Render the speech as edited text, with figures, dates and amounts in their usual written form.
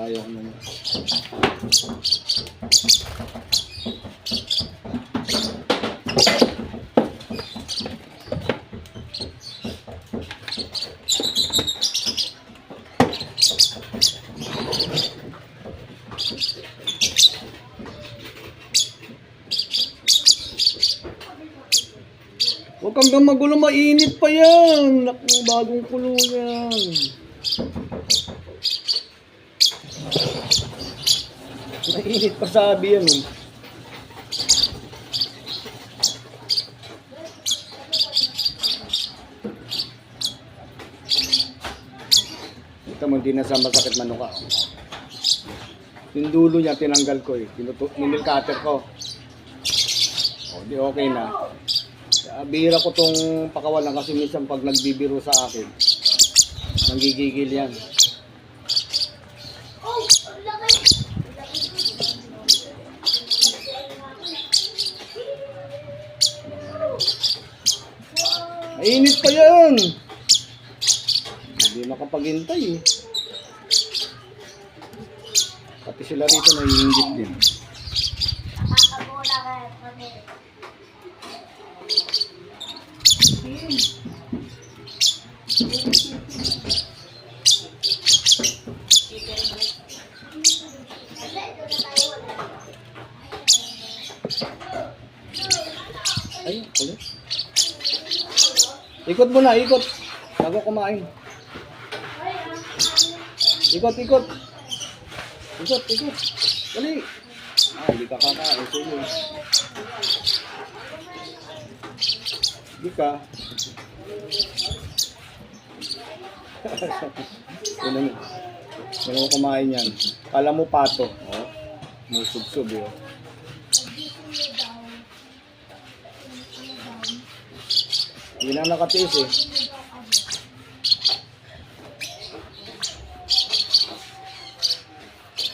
ayaw ko naman. Huwag kang magulo, mainit pa yan. Naku, bagong kulo yan. Mainit pa sabi yan eh. Ito mo, hindi na sa masakit manuka. Yung dulo niya, tinanggal ko eh. Minil cutter ko. O, di okay na. Bihira ko tong pakawalan kasi minsan pag nagbibiro sa akin, nanggigigil yan. Mainit pa yan! Hindi makapaghintay eh. Pati sila rito naiingit din. Ay, ulit. Ikot mo na, ikot. Bago kumain. Ikot, ikot. Ikot, ikot. Dali. Hindi ka kakain. Sige. Hindi ka. Yan mo kumain yan. Kala mo pato. Oh. Musub-sub yun. Hindi na nakatiis eh.